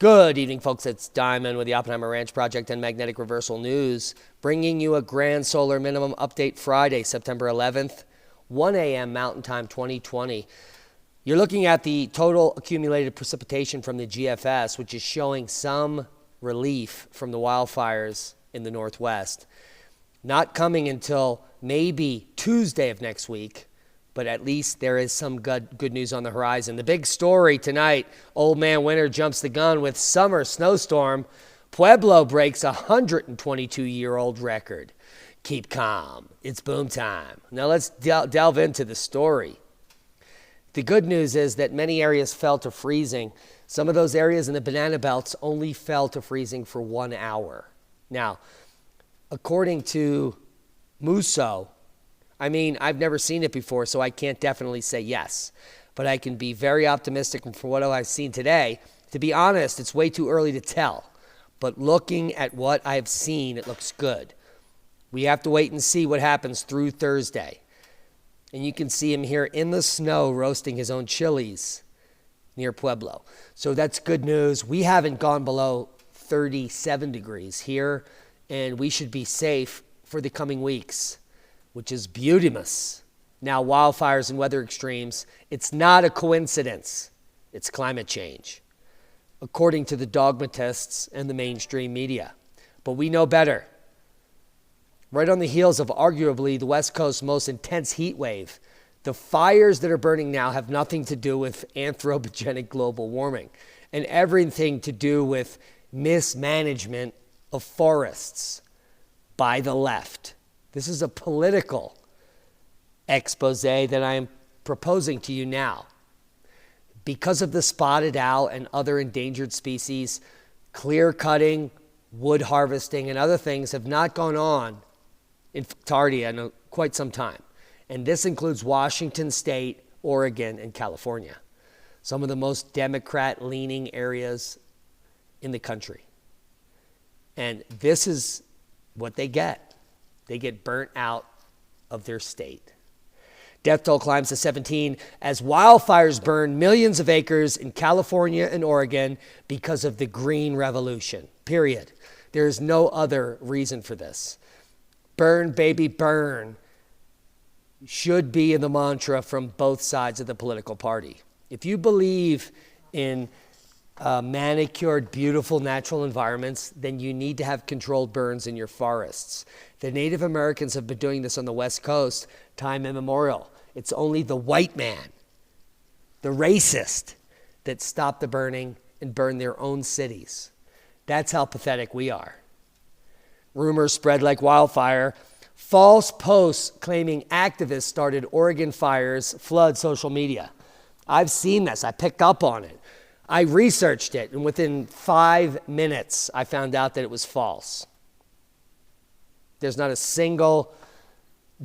Good evening, folks. It's Diamond with the Oppenheimer Ranch Project and Magnetic Reversal News, bringing you a grand solar minimum update Friday, September 11th, 1 a.m. Mountain Time 2020. You're looking at the total accumulated precipitation from the GFS, which is showing some relief from the wildfires in the Northwest. Not coming until maybe Tuesday of next week, but at least there is some good news on the horizon. The big story tonight, Old Man Winter jumps the gun with summer snowstorm. Pueblo breaks a 122-year-old record. Keep calm. It's boom time. Now let's delve into the story. The good news is that many areas fell to freezing. Some of those areas in the banana belts only fell to freezing for 1 hour. Now, according to Musso, I mean, I've never seen it before, so I can't definitely say yes. But I can be very optimistic for what I've seen today. To be honest, it's way too early to tell. But looking at what I've seen, it looks good. We have to wait and see what happens through Thursday. And you can see him here in the snow roasting his own chilies near Pueblo. So that's good news. We haven't gone below 37 degrees here, and we should be safe for the coming weeks, which is beautimous. Now, wildfires and weather extremes, it's not a coincidence. It's climate change, according to the dogmatists and the mainstream media. But we know better. Right on the heels of arguably the West Coast's most intense heat wave, the fires that are burning now have nothing to do with anthropogenic global warming and everything to do with mismanagement of forests by the left. This is a political expose that I am proposing to you now. Because of the spotted owl and other endangered species, clear cutting, wood harvesting, and other things have not gone on in Tardia in quite some time. And this includes Washington State, Oregon, and California, some of the most Democrat-leaning areas in the country. And this is what they get. They get burnt out of their state. Death toll climbs to 17 as wildfires burn millions of acres in California and Oregon because of the green revolution, period. There is no other reason for this. Burn, baby, burn should be in the mantra from both sides of the political party. If you believe in manicured, beautiful natural environments, then you need to have controlled burns in your forests. The Native Americans have been doing this on the West Coast time immemorial. It's only the white man, the racist, that stopped the burning and burned their own cities. That's how pathetic we are. Rumors spread like wildfire. False posts claiming activists started Oregon fires flood social media. I've seen this. I picked up on it. I researched it, and within 5 minutes, I found out that it was false. There's not a single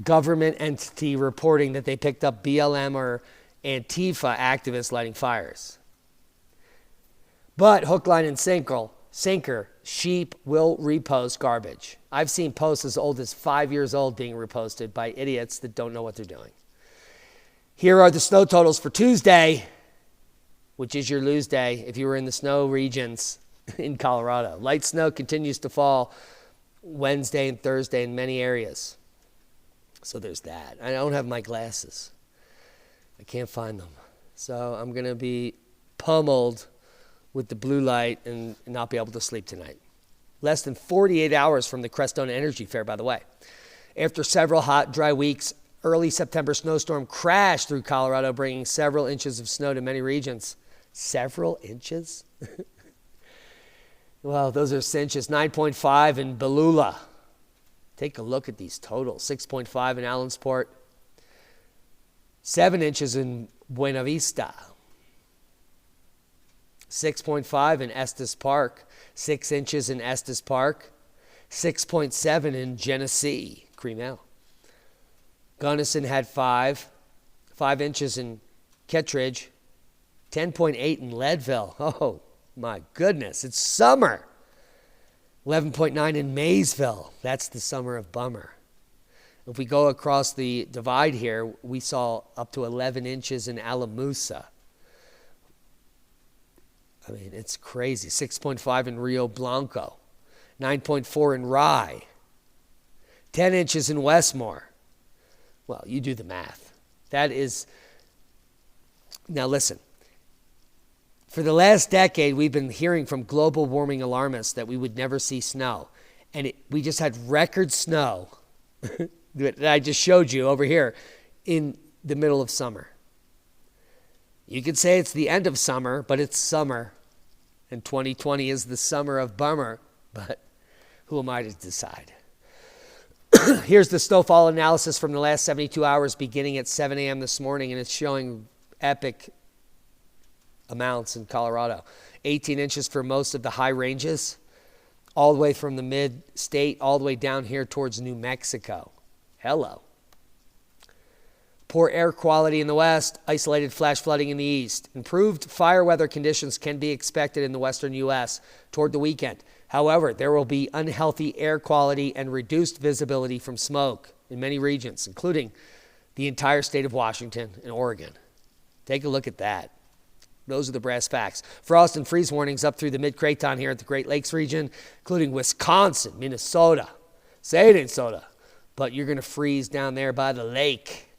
government entity reporting that they picked up BLM or Antifa activists lighting fires. But hook, line, and sinker, sheep will repost garbage. I've seen posts as old as 5 years old being reposted by idiots that don't know what they're doing. Here are the snow totals for Tuesday, which is your lose day if you were in the snow regions in Colorado. Light snow continues to fall Wednesday and Thursday in many areas. So there's that. I don't have my glasses. I can't find them. So I'm going to be pummeled with the blue light and not be able to sleep tonight. Less than 48 hours from the Creston Energy Fair, by the way. After several hot, dry weeks, early September snowstorm crashed through Colorado, bringing several inches of snow to many regions. Several inches? Well, those are cinches. 9.5 in Belula. Take a look at these totals. 6.5 in Allensport. 7 inches in Buena Vista. 6.5 in Estes Park. 6 inches in Estes Park. 6.7 in Genesee, Cremel. Gunnison had 5 inches in Kettridge. 10.8 in Leadville. Oh, my goodness, it's summer. 11.9 in Maysville. That's the summer of bummer. If we go across the divide here, we saw up to 11 inches in Alamusa. I mean, it's crazy. 6.5 in Rio Blanco, 9.4 in Rye, 10 inches in Westmore. Well, you do the math. That is, now listen, for the last decade, we've been hearing from global warming alarmists that we would never see snow. And we just had record snow that I just showed you over here in the middle of summer. You could say it's the end of summer, but it's summer. And 2020 is the summer of bummer. But who am I to decide? Here's the snowfall analysis from the last 72 hours beginning at 7 a.m. this morning, and it's showing epic amounts in Colorado. 18 inches for most of the high ranges, all the way from the mid-state, all the way down here towards New Mexico. Hello. Poor air quality in the west, isolated flash flooding in the east. Improved fire weather conditions can be expected in the western U.S. toward the weekend. However, there will be unhealthy air quality and reduced visibility from smoke in many regions, including the entire state of Washington and Oregon. Take a look at that. Those are the brass facts. Frost and freeze warnings up through the mid-Craton here at the Great Lakes region, including Wisconsin, Minnesota. Say it ain't soda. But you're going to freeze down there by the lake,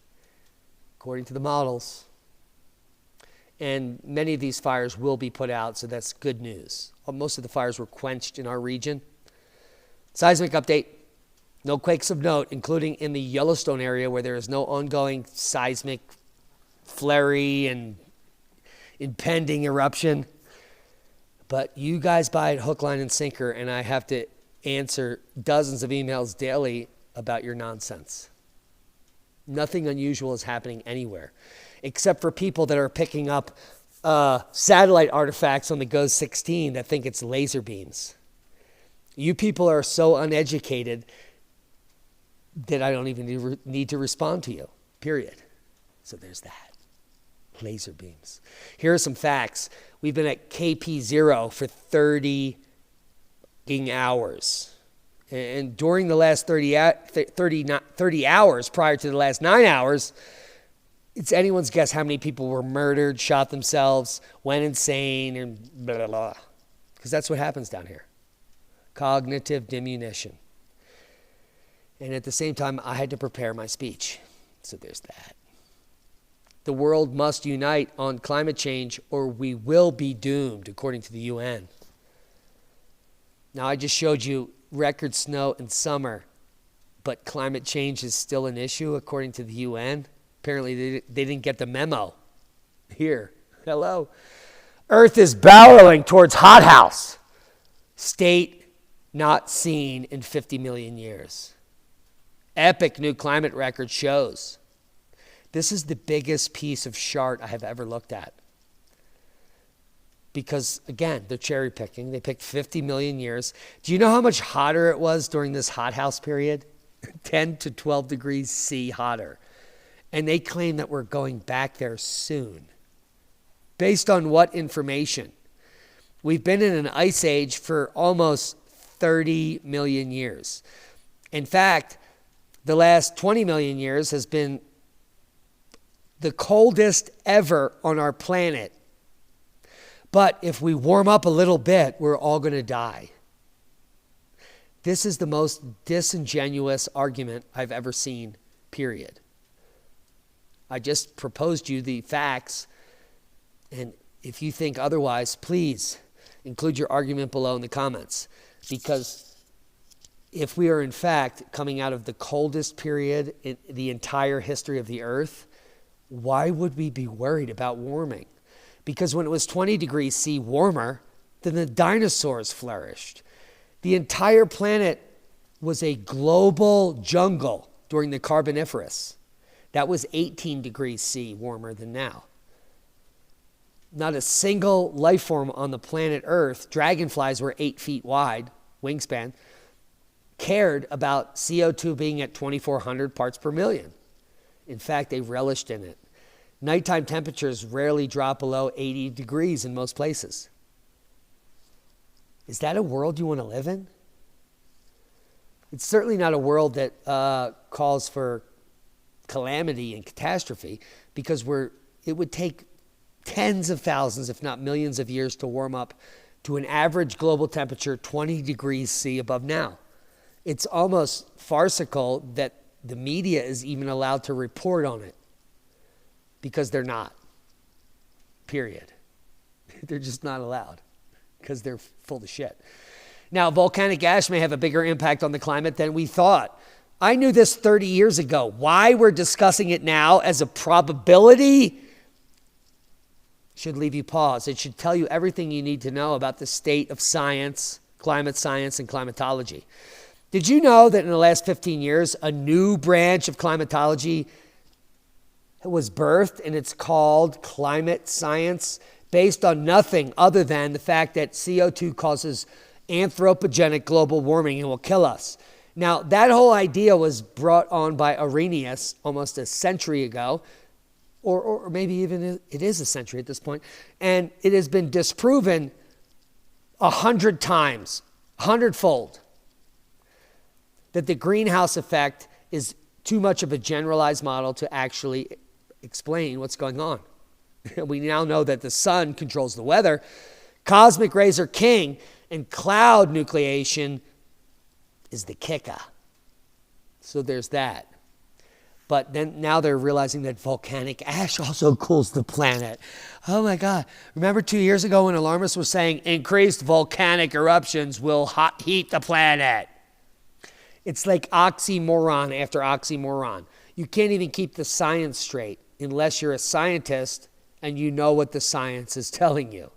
according to the models. And many of these fires will be put out, so that's good news. Most of the fires were quenched in our region. Seismic update. No quakes of note, including in the Yellowstone area where there is no ongoing seismic flurry and impending eruption. But you guys buy it hook, line, and sinker, and I have to answer dozens of emails daily about your nonsense. Nothing unusual is happening anywhere, except for people that are picking up satellite artifacts on the GOES 16 that think it's laser beams. You people are so uneducated that I don't even need to respond to you, period. So there's that. Laser beams. Here are some facts. We've been at KP0 for 30 hours. And during the last 30 hours prior to the last 9 hours, it's anyone's guess how many people were murdered, shot themselves, went insane, and blah, blah, blah. Because that's what happens down here. Cognitive diminution. And at the same time, I had to prepare my speech. So there's that. The world must unite on climate change or we will be doomed, according to the UN. Now, I just showed you record snow in summer, but climate change is still an issue, according to the UN. Apparently, they didn't get the memo. Here, hello. Earth is barreling towards hothouse. State not seen in 50 million years. Epic new climate record shows. This is the biggest piece of chart I have ever looked at. Because, again, they're cherry picking. They picked 50 million years. Do you know how much hotter it was during this hothouse period? 10 to 12 degrees C hotter. And they claim that we're going back there soon. Based on what information? We've been in an ice age for almost 30 million years. In fact, the last 20 million years has been the coldest ever on our planet. But if we warm up a little bit, we're all going to die. This is the most disingenuous argument I've ever seen, period. I just proposed you the facts, and if you think otherwise, please include your argument below in the comments. Because if we are in fact coming out of the coldest period in the entire history of the earth, why would we be worried about warming? Because when it was 20 degrees C warmer, then the dinosaurs flourished. The entire planet was a global jungle during the Carboniferous. That was 18 degrees C warmer than now. Not a single life form on the planet Earth, dragonflies were 8 feet wide, wingspan, cared about CO2 being at 2,400 parts per million. In fact, they relished in it. Nighttime temperatures rarely drop below 80 degrees in most places. Is that a world you want to live in? It's certainly not a world that calls for calamity and catastrophe, because it would take tens of thousands, if not millions of years to warm up to an average global temperature 20 degrees C above now. It's almost farcical that the media is even allowed to report on it, because they're not, period. They're just not allowed because they're full of shit. Now, volcanic ash may have a bigger impact on the climate than we thought. I knew this 30 years ago. Why we're discussing it now as a probability should leave you pause. It should tell you everything you need to know about the state of science, and climatology. Did you know that in the last 15 years, a new branch of climatology was birthed, and it's called climate science, based on nothing other than the fact that CO2 causes anthropogenic global warming and will kill us. Now, that whole idea was brought on by Arrhenius almost a century ago, or maybe even it is a century at this point, and it has been disproven 100 times, 100-fold, that the greenhouse effect is too much of a generalized model to actually explain what's going on. We now know that the sun controls the weather, cosmic rays are king, and cloud nucleation is the kicker. So there's that. But then now they're realizing that volcanic ash also cools the planet. Oh my God. Remember 2 years ago when alarmists were saying increased volcanic eruptions will heat the planet? It's like oxymoron after oxymoron. You can't even keep the science straight unless you're a scientist and you know what the science is telling you.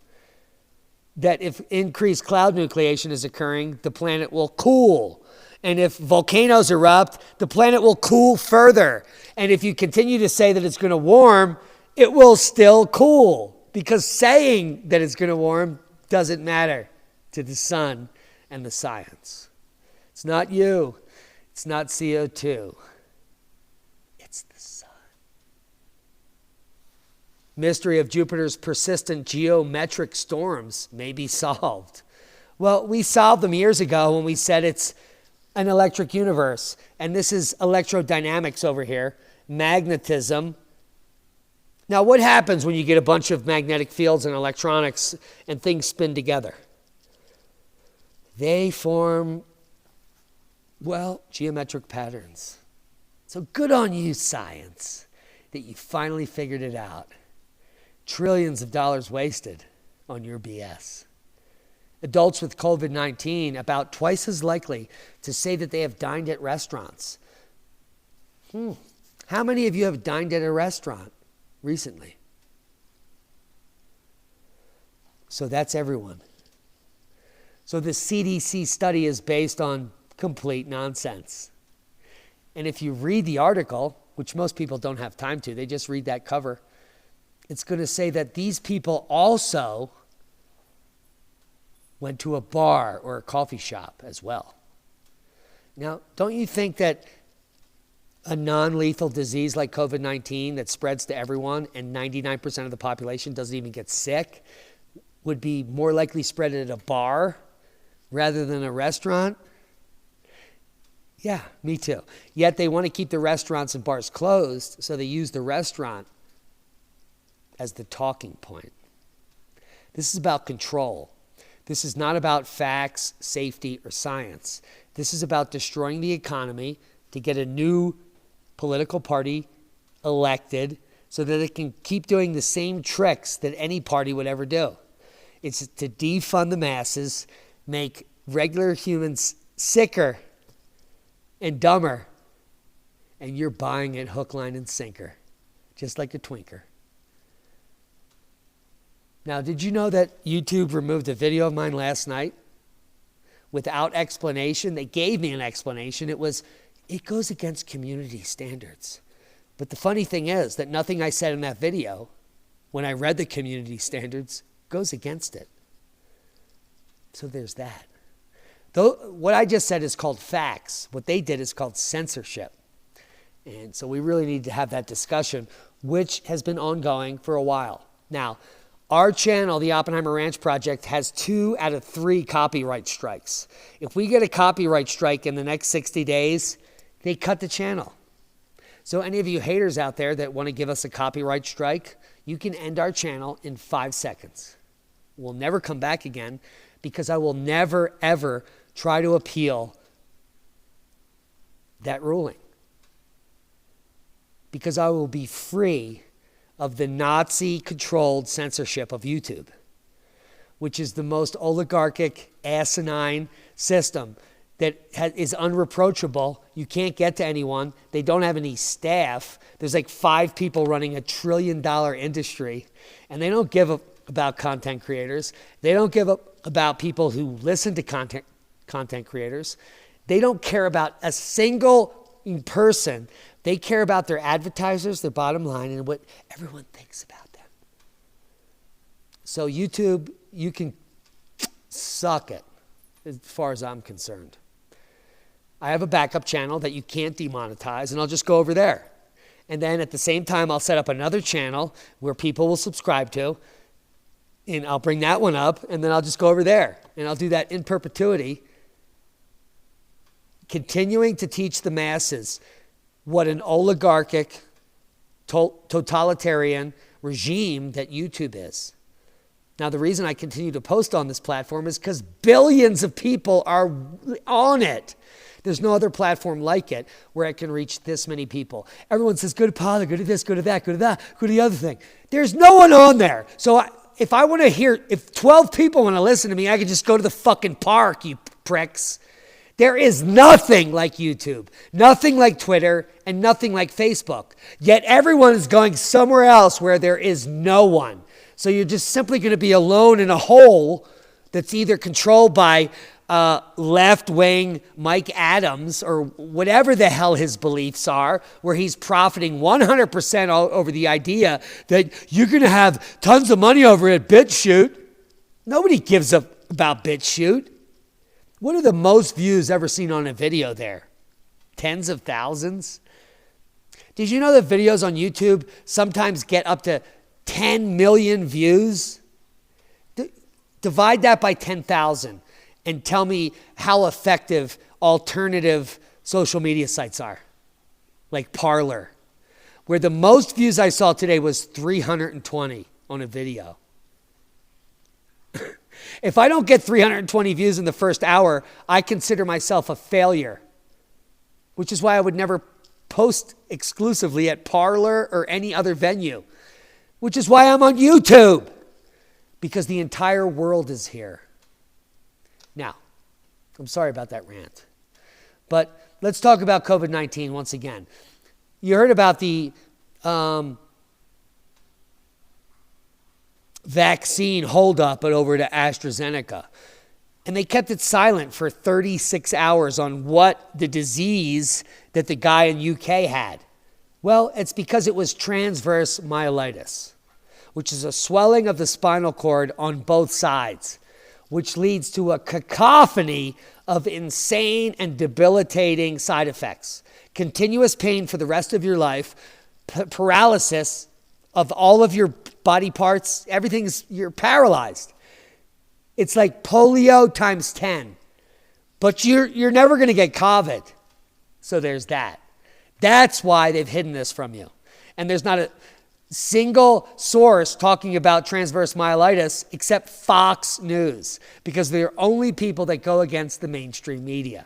That if increased cloud nucleation is occurring, the planet will cool. And if volcanoes erupt, the planet will cool further. And if you continue to say that it's going to warm, it will still cool. Because saying that it's going to warm doesn't matter to the sun and the science. It's not you. It's not CO2. It's the sun. Mystery of Jupiter's persistent geometric storms may be solved. Well, we solved them years ago when we said it's an electric universe. And this is electrodynamics over here, magnetism. Now, what happens when you get a bunch of magnetic fields and electronics and things spin together? They form, well, geometric patterns. So good on you, science, that you finally figured it out. Trillions of dollars wasted on your BS. Adults with COVID-19 about twice as likely to say that they have dined at restaurants. How many of you have dined at a restaurant recently? So that's everyone. So the CDC study is based on complete nonsense. And if you read the article, which most people don't have time to, they just read that cover, it's going to say that these people also went to a bar or a coffee shop as well. Now, don't you think that a non-lethal disease like COVID-19 that spreads to everyone and 99% of the population doesn't even get sick would be more likely spread at a bar rather than a restaurant? Yeah, me too. Yet they want to keep the restaurants and bars closed, so they use the restaurant as the talking point. This is about control. This is not about facts, safety, or science. This is about destroying the economy to get a new political party elected so that it can keep doing the same tricks that any party would ever do. It's to defund the masses, make regular humans sicker and dumber, and you're buying it hook, line, and sinker, just like a twinker. Now, did you know that YouTube removed a video of mine last night without explanation? They gave me an explanation. It goes against community standards. But the funny thing is that nothing I said in that video, when I read the community standards, goes against it. So there's that. Though what I just said is called facts. What they did is called censorship. And so we really need to have that discussion, which has been ongoing for a while. Now, our channel, the Oppenheimer Ranch Project, has 2 out of 3 copyright strikes. If we get a copyright strike in the next 60 days, they cut the channel. So any of you haters out there that want to give us a copyright strike, you can end our channel in 5 seconds. We'll never come back again because I will never, ever try to appeal that ruling. Because I will be free of the Nazi-controlled censorship of YouTube, which is the most oligarchic, asinine system that is unreproachable. You can't get to anyone. They don't have any staff. There's like 5 people running $1 trillion industry, and they don't give about content creators. They don't give about people who listen to content creators. They don't care about a single person. They care about their advertisers, their bottom line, and what everyone thinks about them. So YouTube, you can suck it as far as I'm concerned. I have a backup channel that you can't demonetize, and I'll just go over there. And then at the same time, I'll set up another channel where people will subscribe to, and I'll bring that one up, and then I'll just go over there. And I'll do that in perpetuity, continuing to teach the masses what an oligarchic, totalitarian regime that YouTube is. Now, the reason I continue to post on this platform is because billions of people are on it. There's no other platform like it where it can reach this many people. Everyone says, go to Parler, go to this, go to that, go to that, go to the other thing. There's no one on there. So if I want to hear, if 12 people want to listen to me, I can just go to the fucking park, you pricks. There is nothing like YouTube, nothing like Twitter, and nothing like Facebook. Yet everyone is going somewhere else where there is no one. So you're just simply going to be alone in a hole that's either controlled by left-wing Mike Adams or whatever the hell his beliefs are, where he's profiting 100% over the idea that you're going to have tons of money over at BitChute. Nobody gives up about BitChute. What are the most views ever seen on a video there? Tens of thousands? Did you know that videos on YouTube sometimes get up to 10 million views? Divide that by 10,000 and tell me how effective alternative social media sites are, like Parler, where the most views I saw today was 320 on a video. If I don't get 320 views in the first hour, I consider myself a failure, which is why I would never post exclusively at Parler or any other venue, which is why I'm on YouTube, because the entire world is here. Now, I'm sorry about that rant, but let's talk about COVID-19 once again. You heard about the vaccine holdup over to AstraZeneca. And they kept it silent for 36 hours on what the disease that the guy in UK had. Well, it's because it was transverse myelitis, which is a swelling of the spinal cord on both sides, which leads to a cacophony of insane and debilitating side effects. Continuous pain for the rest of your life, paralysis of all of your body parts, you're paralyzed. It's like polio times 10. But you're never going to get COVID. So there's that. That's why they've hidden this from you. And there's not a single source talking about transverse myelitis except Fox News, because they're only people that go against the mainstream media.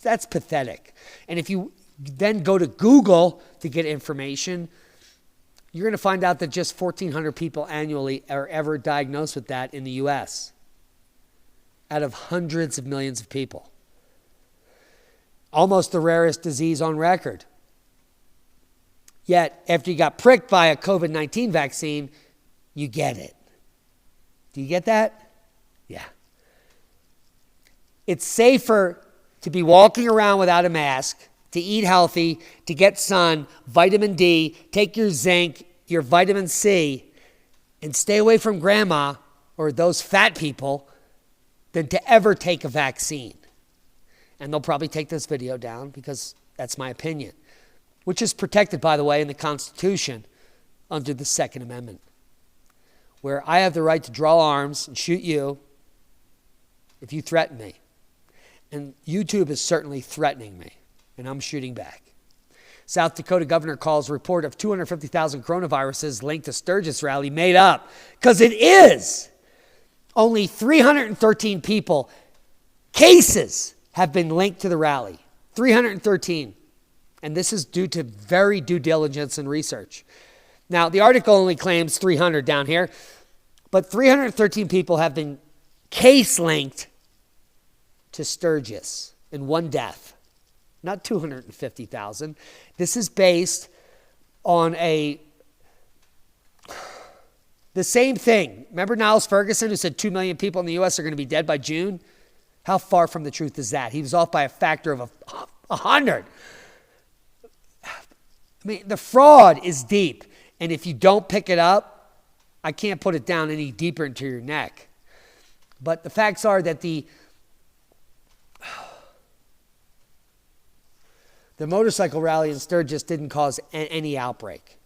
That's pathetic. And if you then go to Google to get information, you're going to find out that just 1,400 people annually are ever diagnosed with that in the U.S. out of hundreds of millions of people. Almost the rarest disease on record. Yet, after you got pricked by a COVID-19 vaccine, you get it. Do you get that? Yeah. It's safer to be walking around without a mask, to eat healthy, to get sun, vitamin D, take your zinc, your vitamin C, and stay away from grandma or those fat people than to ever take a vaccine. And they'll probably take this video down because that's my opinion, which is protected, by the way, in the Constitution under the Second Amendment, where I have the right to draw arms and shoot you if you threaten me. And YouTube is certainly threatening me, and I'm shooting back. South Dakota governor calls report of 250,000 coronaviruses linked to Sturgis rally made up. Because it is. Only 313 cases have been linked to the rally. 313. And this is due to very due diligence and research. Now, the article only claims 300 down here, but 313 people have been case linked to Sturgis and one death. Not 250,000. This is based on the same thing. Remember Niles Ferguson who said 2 million people in the U.S. are going to be dead by June? How far from the truth is that? He was off by a factor of 100. I mean, the fraud is deep. And if you don't pick it up, I can't put it down any deeper into your neck. But the facts are that the motorcycle rally in Sturgis didn't cause any outbreak.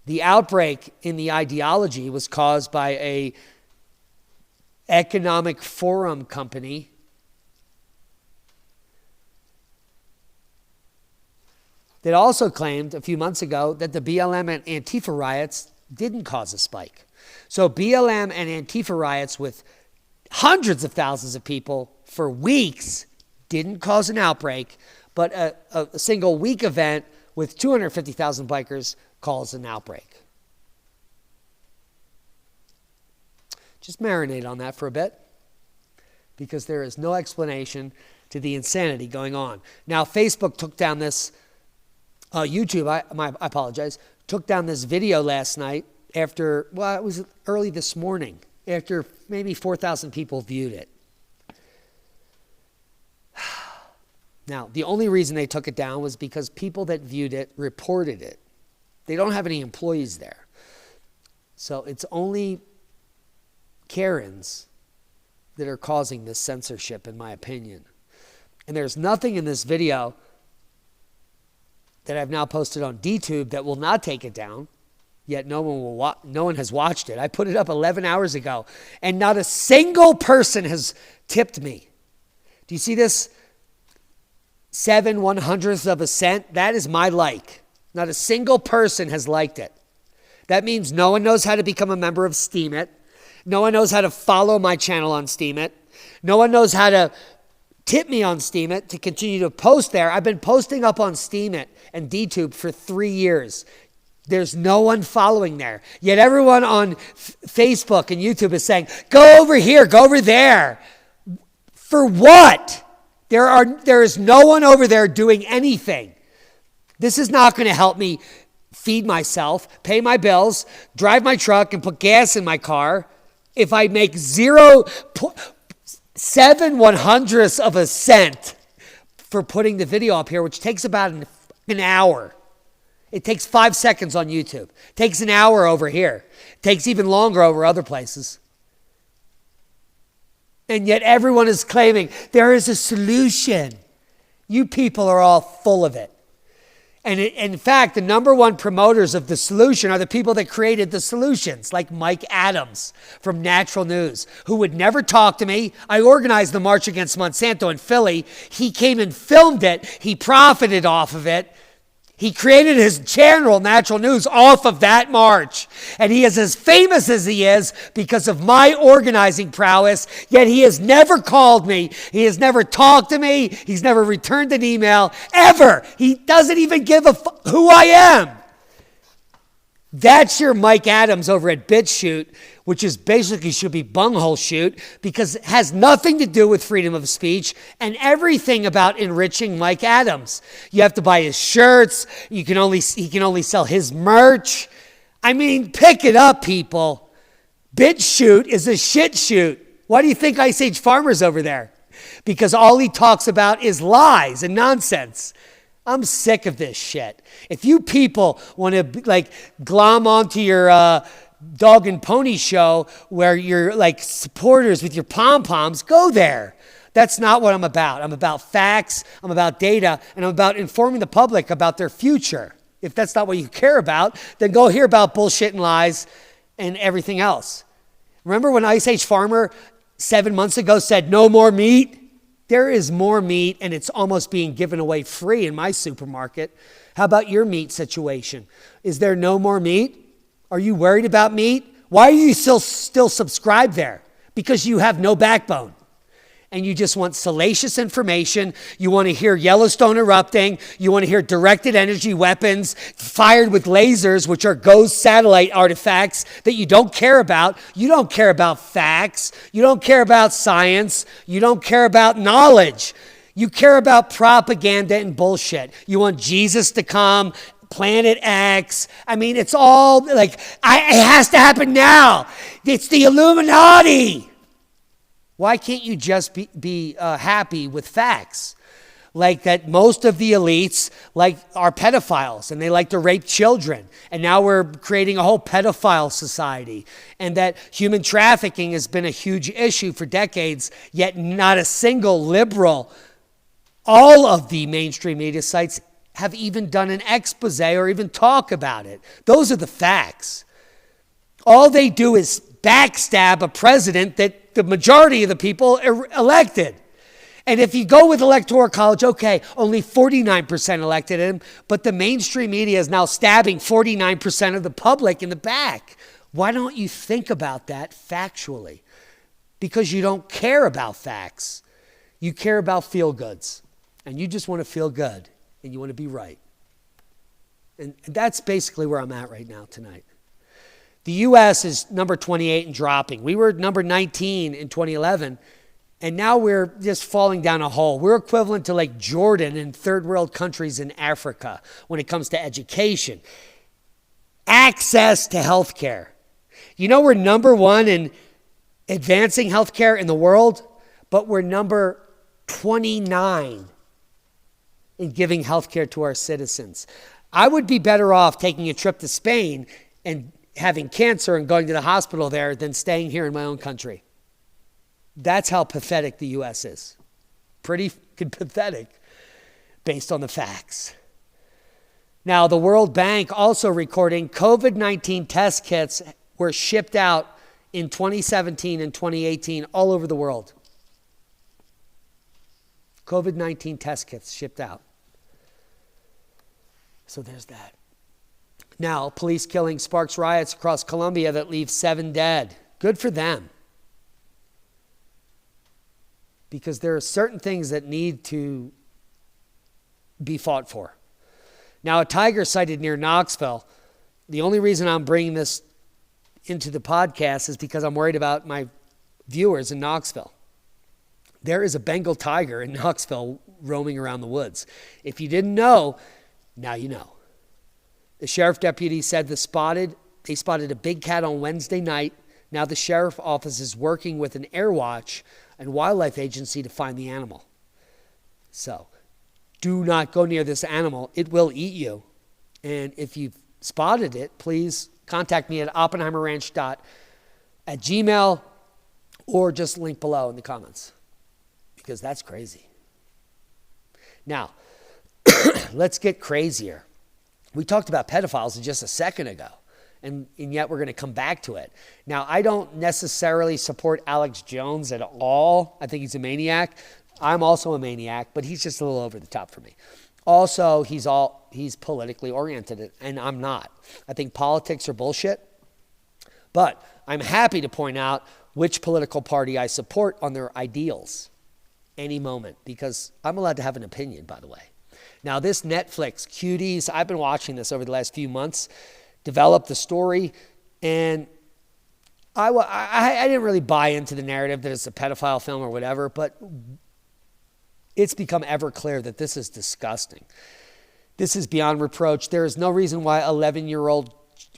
The outbreak in the ideology was caused by a economic forum company that also claimed a few months ago that the BLM and Antifa riots didn't cause a spike. So BLM and Antifa riots with hundreds of thousands of people for weeks didn't cause an outbreak, but a single week event with 250,000 bikers caused an outbreak. Just marinate on that for a bit, because there is no explanation to the insanity going on. Now, Facebook took down this, YouTube, I apologize, took down this video last night after, well, it was early this morning, after maybe 4,000 people viewed it. Now, the only reason they took it down was because people that viewed it reported it. They don't have any employees there. So it's only Karens that are causing this censorship, in my opinion. And there's nothing in this video that I've now posted on DTube that will not take it down, yet no one has watched it. I put it up 11 hours ago, and not a single person has tipped me. Do you see this? 7/100ths of a cent? That is my like. Not a single person has liked it. That means no one knows how to become a member of Steemit. No one knows how to follow my channel on Steemit. No one knows how to tip me on Steemit to continue to post there. I've been posting up on Steemit and DTube for 3 years. There's no one following there. Yet everyone on Facebook and YouTube is saying, go over here, go over there. For what? There is no one over there doing anything. This is not going to help me feed myself, pay my bills, drive my truck, and put gas in my car if I make 7/100ths of a cent for putting the video up here, which takes about an hour. It takes 5 seconds on YouTube. It takes an hour over here. It takes even longer over other places. And yet everyone is claiming there is a solution. You people are all full of it. And in fact, the number one promoters of the solution are the people that created the solutions, like Mike Adams from Natural News, who would never talk to me. I organized the March Against Monsanto in Philly. He came and filmed it. He profited off of it. He created his channel, Natural News, off of that march. And he is as famous as he is because of my organizing prowess, yet he has never called me. He has never talked to me. He's never returned an email, ever. He doesn't even give a who I am. That's your Mike Adams over at BitChute, which is basically should be bunghole shoot, because it has nothing to do with freedom of speech and everything about enriching Mike Adams. You have to buy his shirts. He can only sell his merch. I mean, pick it up, people. BitChute is a shit shoot. Why do you think Ice Age Farmer's over there? Because all he talks about is lies and nonsense. I'm sick of this shit. If you people want to glom onto your dog and pony show where you're like supporters with your pom-poms, go there. That's not what I'm about. I'm about facts, I'm about data, and I'm about informing the public about their future. If that's not what you care about, then go hear about bullshit and lies and everything else. Remember when Ice Age Farmer 7 months ago said no more meat? There is more meat, and it's almost being given away free in my supermarket. How about your meat situation? Is there no more meat? Are you worried about meat? Why are you still subscribed there? Because you have no backbone. And you just want salacious information. You want to hear Yellowstone erupting. You want to hear directed energy weapons fired with lasers, which are ghost satellite artifacts that you don't care about. You don't care about facts. You don't care about science. You don't care about knowledge. You care about propaganda and bullshit. You want Jesus to come, Planet X. I mean, it's all like, it has to happen now. It's the Illuminati. Why can't you just be happy with facts? Like that most of the elites are pedophiles and they like to rape children. And now we're creating a whole pedophile society. And that human trafficking has been a huge issue for decades, yet not a single liberal, all of the mainstream media sites have even done an expose or even talk about it. Those are the facts. All they do is backstab a president that the majority of the people elected. And if you go with Electoral College, okay, only 49% elected him, but the mainstream media is now stabbing 49% of the public in the back. Why don't you think about that factually? Because you don't care about facts. You care about feel-goods. And you just want to feel good. And you want to be right. And that's basically where I'm at right now tonight. The U.S. is number 28 and dropping. We were number 19 in 2011, and now we're just falling down a hole. We're equivalent to like Jordan and third world countries in Africa when it comes to education. Access to health care. You know, we're number one in advancing health care in the world, but we're number 29 in giving health care to our citizens. I would be better off taking a trip to Spain and having cancer and going to the hospital there than staying here in my own country. That's how pathetic the U.S. is. Pretty pathetic based on the facts. Now, the World Bank also recording COVID-19 test kits were shipped out in 2017 and 2018 all over the world. COVID-19 test kits shipped out. So there's that. Now, police killing sparks riots across Colombia that leave 7 dead. Good for them. Because there are certain things that need to be fought for. Now, a tiger sighted near Knoxville. The only reason I'm bringing this into the podcast is because I'm worried about my viewers in Knoxville. There is a Bengal tiger in Knoxville roaming around the woods. If you didn't know, now you know. The sheriff deputy said they spotted a big cat on Wednesday night. Now the sheriff office is working with an air watch and wildlife agency to find the animal. So do not go near this animal. It will eat you. And if you've spotted it, please contact me at oppenheimerranch@gmail.com or just link below in the comments. Because that's crazy. Now, let's get crazier. We talked about pedophiles just a second ago, and yet we're going to come back to it. Now, I don't necessarily support Alex Jones at all. I think he's a maniac. I'm also a maniac, but he's just a little over the top for me. Also, he's politically oriented, and I'm not. I think politics are bullshit, but I'm happy to point out which political party I support on their ideals any moment, because I'm allowed to have an opinion, by the way. Now, this Netflix, Cuties, I've been watching this over the last few months, developed the story, and I didn't really buy into the narrative that it's a pedophile film or whatever, but it's become ever clear that this is disgusting. This is beyond reproach. There is no reason why 11-year-old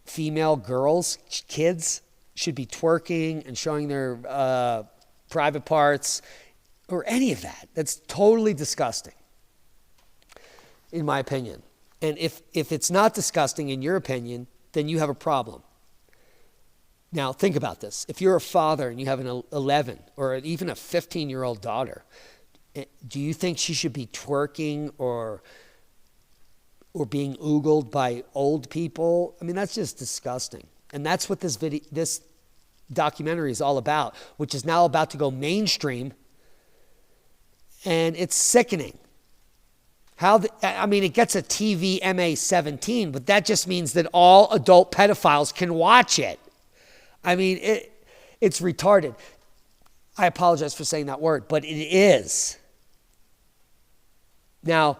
female girls, kids, should be twerking and showing their private parts or any of that. That's totally disgusting, in my opinion. And if it's not disgusting in your opinion, then you have a problem. Now, think about this. If you're a father and you have an 11 or even a 15-year-old daughter, do you think she should be twerking or being oogled by old people? I mean, that's just disgusting. And that's what this documentary is all about, which is now about to go mainstream. And it's sickening. It gets a TV MA-17, but that just means that all adult pedophiles can watch it. It's retarded. I apologize for saying that word, but it is. Now,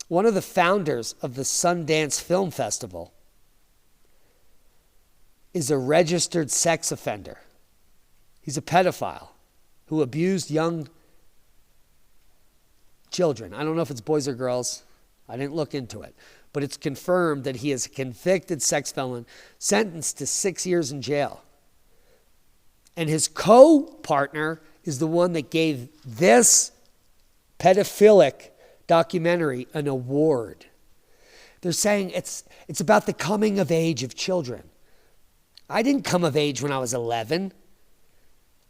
one of the founders of the Sundance Film Festival is a registered sex offender. He's a pedophile who abused young children. I don't know if it's boys or girls. I didn't look into it. But it's confirmed that he is a convicted sex felon sentenced to 6 years in jail. And his co-partner is the one that gave this pedophilic documentary an award. They're saying it's about the coming of age of children. I didn't come of age when I was 11.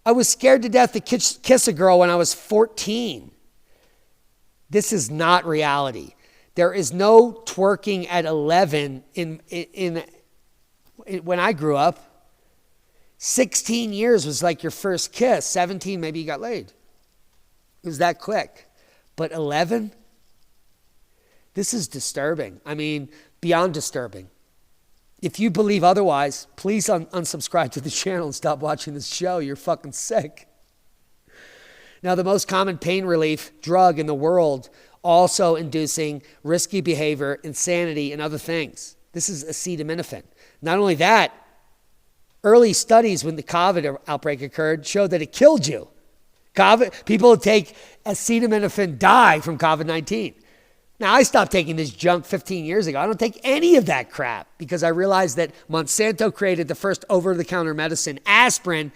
I was scared to death to kiss a girl when I was 14. This is not reality. There is no twerking at 11 when I grew up. 16 years was like your first kiss. 17, maybe you got laid. It was that quick. But 11? This is disturbing. Beyond disturbing. If you believe otherwise, please unsubscribe to the channel and stop watching this show. You're fucking sick. Now, the most common pain relief drug in the world, also inducing risky behavior, insanity, and other things. This is acetaminophen. Not only that, early studies when the COVID outbreak occurred showed that it killed you. People who take acetaminophen die from COVID-19. Now, I stopped taking this junk 15 years ago. I don't take any of that crap because I realized that Monsanto created the first over-the-counter medicine, aspirin,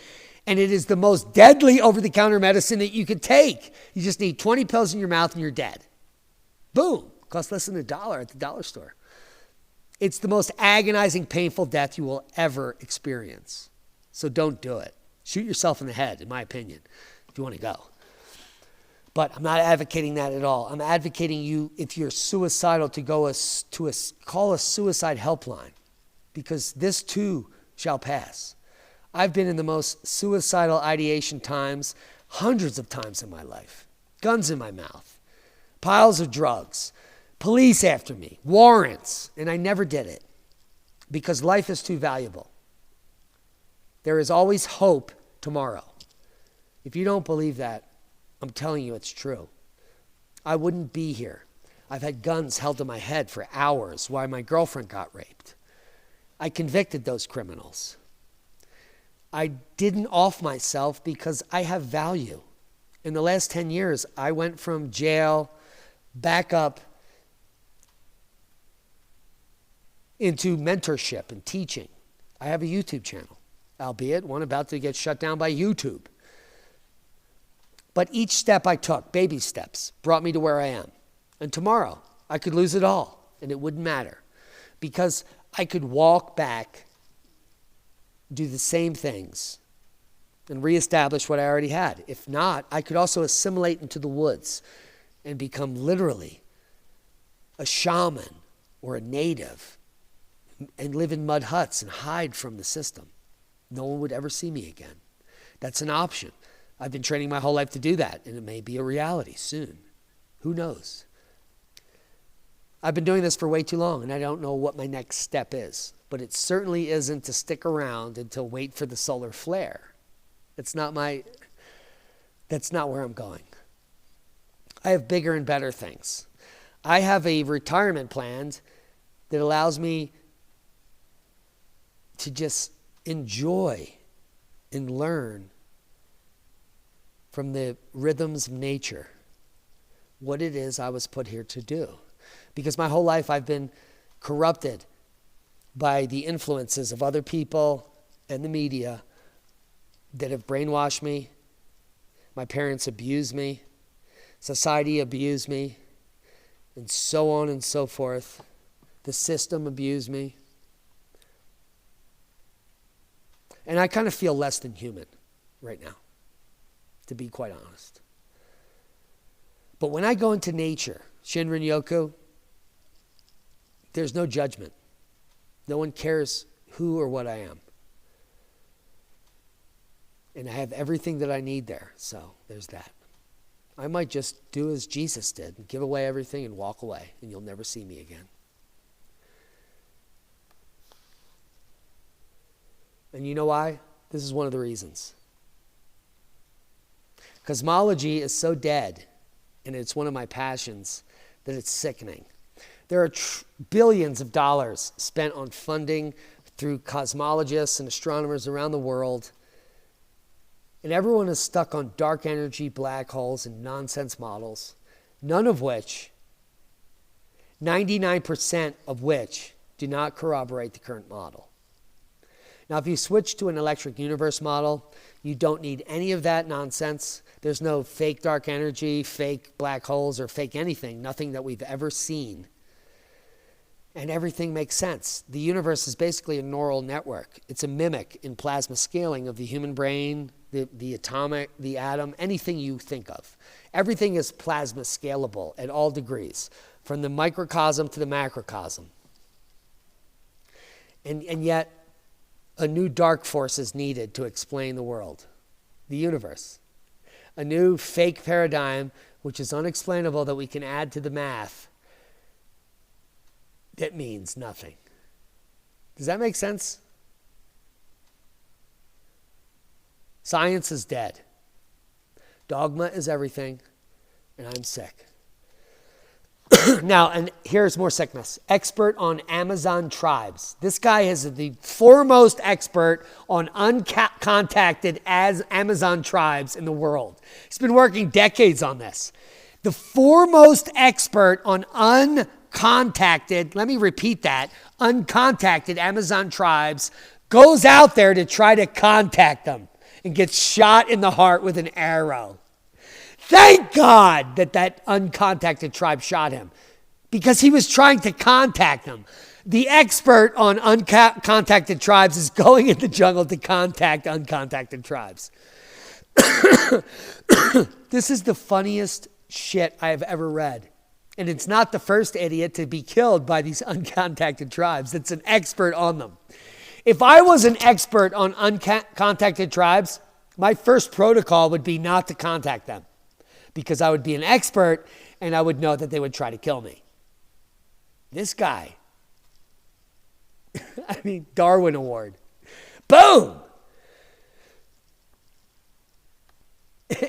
and it is the most deadly over-the-counter medicine that you could take. You just need 20 pills in your mouth and you're dead. Boom. Costs less than $1 at the dollar store. It's the most agonizing, painful death you will ever experience. So don't do it. Shoot yourself in the head, in my opinion, if you want to go. But I'm not advocating that at all. I'm advocating you, if you're suicidal, to call a suicide helpline, because this too shall pass. I've been in the most suicidal ideation times, hundreds of times in my life. Guns in my mouth, piles of drugs, police after me, warrants, and I never did it because life is too valuable. There is always hope tomorrow. If you don't believe that, I'm telling you it's true. I wouldn't be here. I've had guns held to my head for hours while my girlfriend got raped. I convicted those criminals. I didn't off myself because I have value. In the last 10 years, I went from jail back up into mentorship and teaching. I have a YouTube channel, albeit one about to get shut down by YouTube. But each step I took, baby steps, brought me to where I am. And tomorrow, I could lose it all, and it wouldn't matter. Because I could walk back, do the same things, and reestablish what I already had. If not, I could also assimilate into the woods and become literally a shaman or a native and live in mud huts and hide from the system. No one would ever see me again. That's an option. I've been training my whole life to do that, and it may be a reality soon. Who knows? I've been doing this for way too long, and I don't know what my next step is. But it certainly isn't to stick around and to wait for the solar flare. That's not where I'm going. I have bigger and better things. I have a retirement plan that allows me to just enjoy and learn from the rhythms of nature what it is I was put here to do. Because my whole life I've been corrupted by the influences of other people and the media that have brainwashed me. My parents abused me. Society abused me. And so on and so forth. The system abused me. And I kind of feel less than human right now, to be quite honest. But when I go into nature, Shinrin-yoku, there's no judgment. No one cares who or what I am. And I have everything that I need there. So there's that. I might just do as Jesus did and give away everything and walk away, and you'll never see me again. And you know why? This is one of the reasons. Cosmology is so dead, and it's one of my passions, that it's sickening. There are billions of dollars spent on funding through cosmologists and astronomers around the world, and everyone is stuck on dark energy, black holes, and nonsense models, none of which, 99% of which, do not corroborate the current model. Now, if you switch to an electric universe model, you don't need any of that nonsense. There's no fake dark energy, fake black holes, or fake anything, nothing that we've ever seen. And everything makes sense. The universe is basically a neural network. It's a mimic in plasma scaling of the human brain, the atomic, the atom, anything you think of. Everything is plasma scalable at all degrees, from the microcosm to the macrocosm. And yet, a new dark force is needed to explain the world, the universe. A new fake paradigm, which is unexplainable, that we can add to the math, that means nothing. Does that make sense? Science is dead. Dogma is everything, and I'm sick. Now, and here's more sickness. Expert on Amazon tribes. This guy is the foremost expert on uncontacted Amazon tribes in the world. He's been working decades on this. The foremost expert on uncontacted, let me repeat that, uncontacted Amazon tribes goes out there to try to contact them and gets shot in the heart with an arrow. Thank God that uncontacted tribe shot him, because he was trying to contact them. The expert on uncontacted tribes is going in the jungle to contact uncontacted tribes. This is the funniest shit I have ever read. And it's not the first idiot to be killed by these uncontacted tribes. It's an expert on them. If I was an expert on uncontacted tribes, my first protocol would be not to contact them, because I would be an expert and I would know that they would try to kill me. This guy, I mean, Darwin Award. Boom!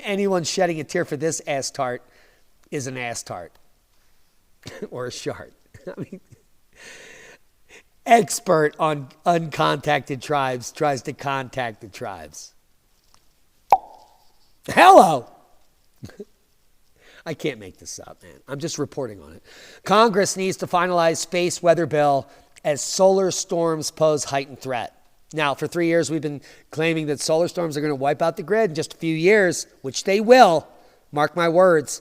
Anyone shedding a tear for this ass tart is an ass tart or a shart. I mean, expert on uncontacted tribes tries to contact the tribes. Hello! I can't make this up, man. I'm just reporting on it. Congress needs to finalize space weather bill as solar storms pose heightened threat. Now, for 3 years, we've been claiming that solar storms are going to wipe out the grid in just a few years, which they will. Mark my words.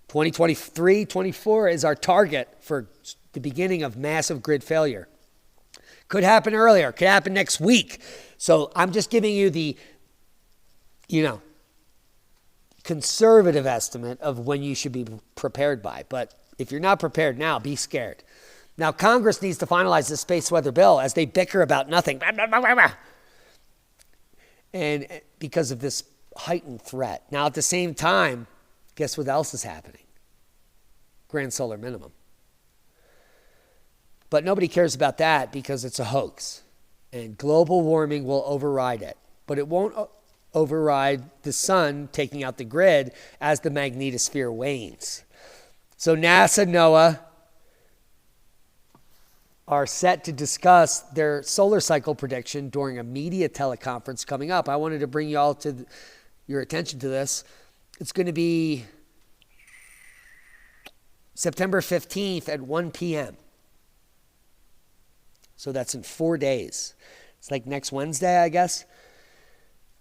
2023, 24 is our target for the beginning of massive grid failure. Could happen earlier. Could happen next week. So I'm just giving you the, conservative estimate of when you should be prepared by. But if you're not prepared now, be scared. Now, Congress needs to finalize this space weather bill as they bicker about nothing. And because of this heightened threat. Now, at the same time, guess what else is happening? Grand solar minimum. But nobody cares about that because it's a hoax. And global warming will override it. But it won't override the sun taking out the grid as the magnetosphere wanes. So NASA, NOAA are set to discuss their solar cycle prediction during a media teleconference coming up. I wanted to bring you all to your attention to this. It's going to be September 15th at 1 p.m. So that's in 4 days. It's like next Wednesday, I guess.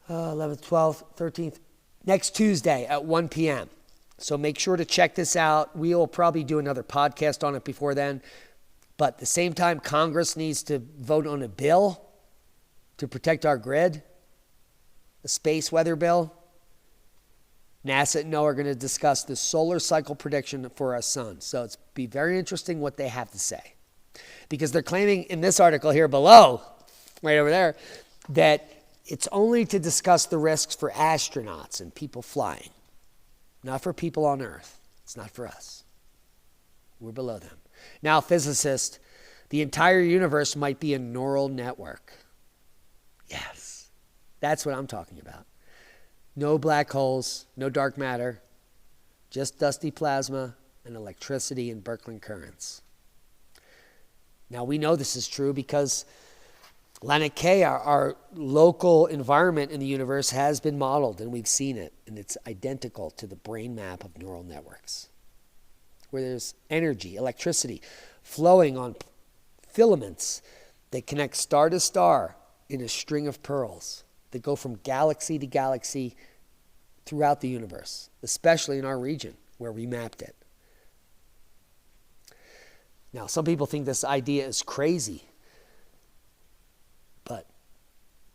11th, 12th, 13th. Next Tuesday at 1 p.m. So make sure to check this out. We'll probably do another podcast on it before then. But at the same time, Congress needs to vote on a bill to protect our grid, a space weather bill. NASA and NOAA are going to discuss the solar cycle prediction for our sun. So it's be very interesting what they have to say. Because they're claiming in this article here below, right over there, that it's only to discuss the risks for astronauts and people flying, not for people on Earth. It's not for us. We're below them. Now, physicists, the entire universe might be a neural network. Yes, that's what I'm talking about. No black holes, no dark matter, just dusty plasma and electricity and Birkeland currents. Now, we know this is true because Planet K, our local environment in the universe, has been modeled, and we've seen it, and it's identical to the brain map of neural networks, where there's energy, electricity, flowing on filaments that connect star to star in a string of pearls that go from galaxy to galaxy throughout the universe, especially in our region where we mapped it. Now, some people think this idea is crazy, but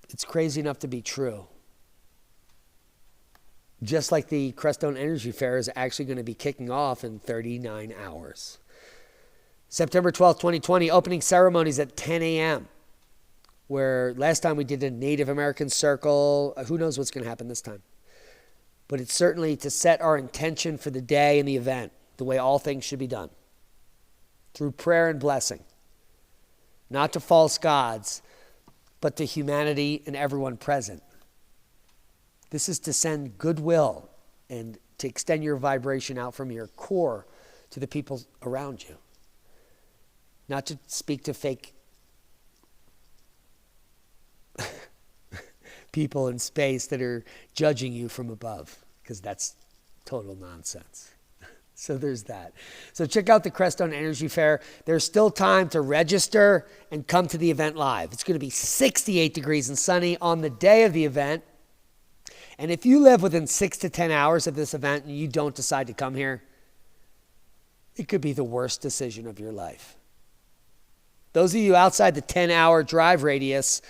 it's crazy enough to be true. Just like the Creststone Energy Fair is actually going to be kicking off in 39 hours. September 12th, 2020, opening ceremonies at 10 a.m., where last time we did a Native American circle. Who knows what's going to happen this time? But it's certainly to set our intention for the day and the event, the way all things should be done, through prayer and blessing, not to false gods, but to humanity and everyone present. This is to send goodwill and to extend your vibration out from your core to the people around you. Not to speak to fake people in space that are judging you from above, because that's total nonsense. So there's that. So check out the Creststone Energy Fair. There's still time to register and come to the event live. It's going to be 68 degrees and sunny on the day of the event. And if you live within 6 to 10 hours of this event and you don't decide to come here, it could be the worst decision of your life. Those of you outside the 10-hour drive radius,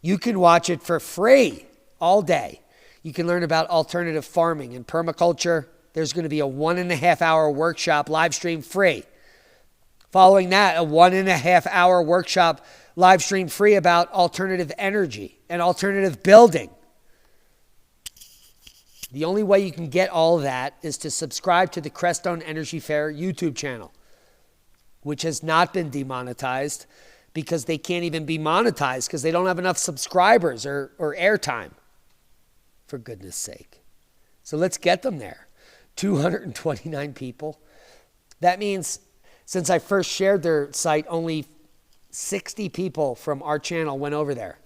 you can watch it for free all day. You can learn about alternative farming and permaculture. There's going to be a 1.5-hour workshop live stream free. Following that, a 1.5-hour workshop live stream free about alternative energy and alternative building. The only way you can get all of that is to subscribe to the Creststone Energy Fair YouTube channel, which has not been demonetized because they can't even be monetized because they don't have enough subscribers or airtime, for goodness sake. So let's get them there. 229 people. That means since I first shared their site, only 60 people from our channel went over there.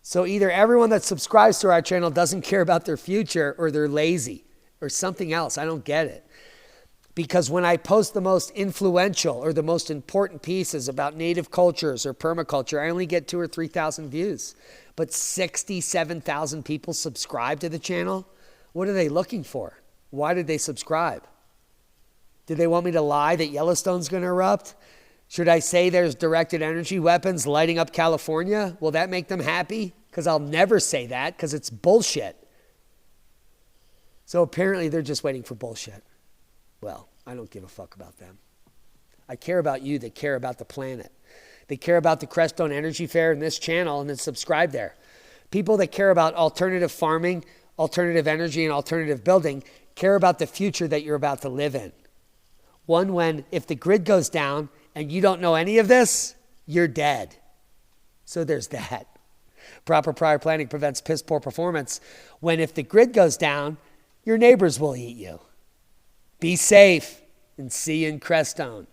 So either everyone that subscribes to our channel doesn't care about their future, or they're lazy or something else. I don't get it. Because when I post the most influential or the most important pieces about native cultures or permaculture, I only get 2,000 or 3,000 views. But 67,000 people subscribe to the channel. What are they looking for? Why did they subscribe? Did they want me to lie that Yellowstone's going to erupt? Should I say there's directed energy weapons lighting up California? Will that make them happy? Because I'll never say that because it's bullshit. So apparently they're just waiting for bullshit. Well, I don't give a fuck about them. I care about you that care about the planet. They care about the Creststone Energy Fair and this channel, and then subscribe there. People that care about alternative farming, alternative energy, and alternative building care about the future that you're about to live in. One when, if the grid goes down and you don't know any of this, you're dead. So there's that. Proper prior planning prevents piss poor performance. When if the grid goes down, your neighbors will eat you. Be safe and see you in Creststone.